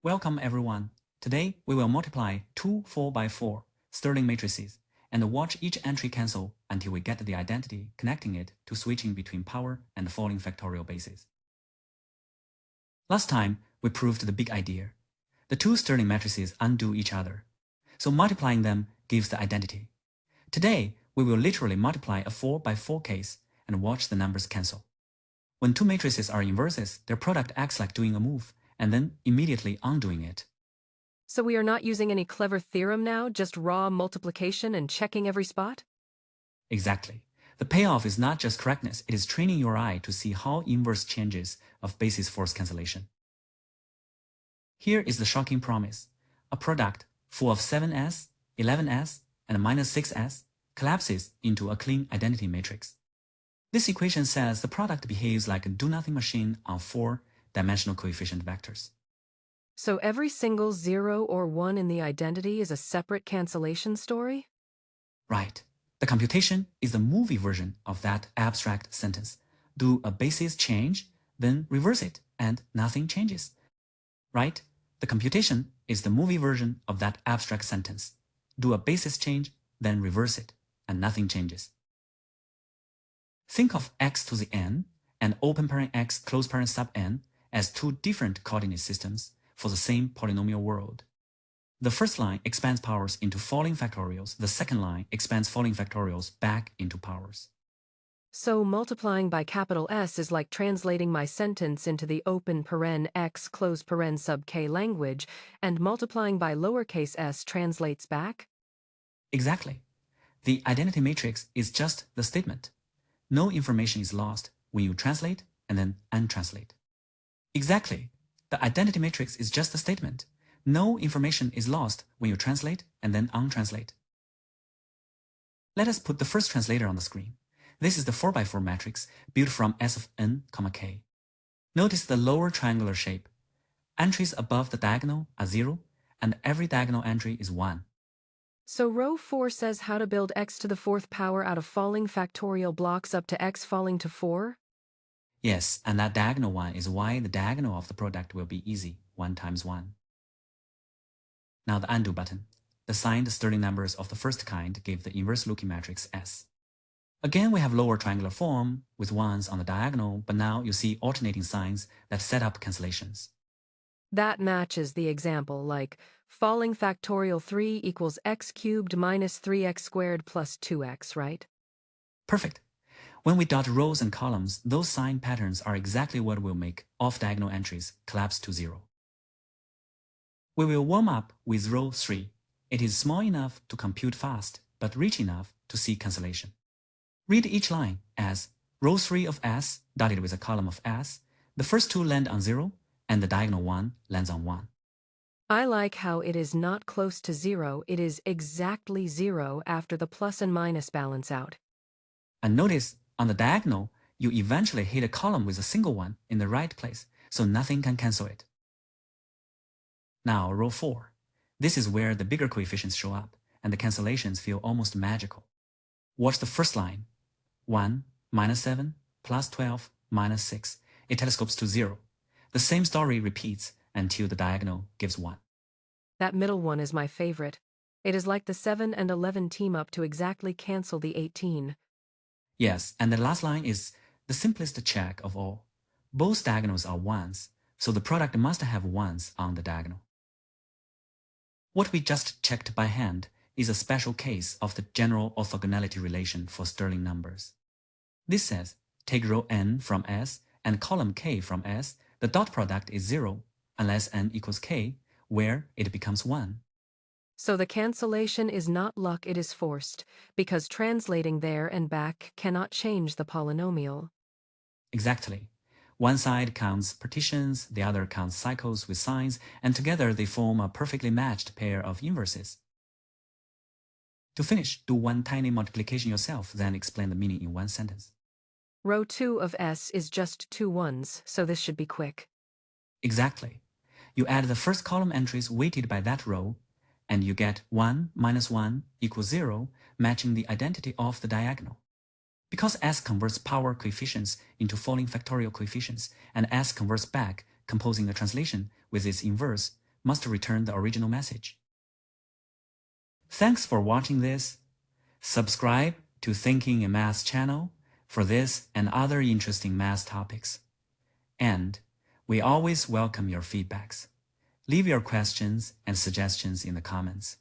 Welcome everyone. Today we will multiply two 4x4 Stirling matrices and watch each entry cancel until we get the identity connecting it to switching between power and falling factorial bases. Last time we proved the big idea. The two Stirling matrices undo each other, so multiplying them gives the identity. Today we will literally multiply a 4x4 case and watch the numbers cancel. When two matrices are inverses, their product acts like doing a move and then immediately undoing it. So we are not using any clever theorem now, just raw multiplication and checking every spot? Exactly. The payoff is not just correctness, it is training your eye to see how inverse changes of basis force cancellation. Here is the shocking promise. A product full of 7s, 11s, and minus 6s collapses into a clean identity matrix. This equation says the product behaves like a do-nothing machine on four-dimensional coefficient vectors. So every single 0 or 1 in the identity is a separate cancellation story? Right. The computation is the movie version of that abstract sentence. Do a basis change, then reverse it, and nothing changes. Right? The computation is the movie version of that abstract sentence. Do a basis change, then reverse it, and nothing changes. Think of x to the n and open parent x close parent sub n as two different coordinate systems for the same polynomial world. The first line expands powers into falling factorials. The second line expands falling factorials back into powers. So multiplying by capital S is like translating my sentence into the open paren x close paren sub k language, and multiplying by lowercase s translates back? Exactly. The identity matrix is just the statement. No information is lost when you translate and then untranslate. Exactly. The identity matrix is just a statement. No information is lost when you translate and then untranslate. Let us put the first translator on the screen. This is the 4x4 matrix built from S of n, k. Notice the lower triangular shape. Entries above the diagonal are 0, and every diagonal entry is 1. So row 4 says how to build x to the fourth power out of falling factorial blocks up to x falling to 4? Yes, and that diagonal one is why the diagonal of the product will be easy, 1 times 1. Now the undo button. The signed Stirling numbers of the first kind give the inverse-looking matrix S. Again, we have lower triangular form with 1s on the diagonal, but now you see alternating signs that set up cancellations. That matches the example, like falling factorial 3 equals x cubed minus 3x squared plus 2x, right? Perfect. When we dot rows and columns, those sign patterns are exactly what will make off-diagonal entries collapse to 0. We will warm up with row 3. It is small enough to compute fast, but rich enough to see cancellation. Read each line as row 3 of S dotted with a column of S. The first two land on 0, and the diagonal one lands on 1. I like how it is not close to 0, it is exactly 0 after the plus and minus balance out. And notice, on the diagonal, you eventually hit a column with a single one in the right place, so nothing can cancel it. Now row 4. This is where the bigger coefficients show up, and the cancellations feel almost magical. Watch the first line. 1, minus 7, plus 12, minus 6. It telescopes to 0. The same story repeats until the diagonal gives 1. That middle one is my favorite. It is like the 7 and 11 team up to exactly cancel the 18. Yes, and the last line is the simplest check of all. Both diagonals are 1s, so the product must have 1s on the diagonal. What we just checked by hand is a special case of the general orthogonality relation for Stirling numbers. This says, take row n from S and column k from S, the dot product is 0 unless n equals k, where it becomes 1. So the cancellation is not luck, it is forced, because translating there and back cannot change the polynomial. Exactly. One side counts partitions, the other counts cycles with signs, and together they form a perfectly matched pair of inverses. To finish, do one tiny multiplication yourself, then explain the meaning in one sentence. Row 2 of S is just 2 1s, so this should be quick. Exactly. You add the first column entries weighted by that row, and you get 1 minus 1 equals 0, matching the identity of the diagonal. Because S converts power coefficients into falling factorial coefficients, and S converts back, composing a translation with its inverse, must return the original message. Thanks for watching this. Subscribe to Thinking in Math channel for this and other interesting math topics. And we always welcome your feedbacks. Leave your questions and suggestions in the comments.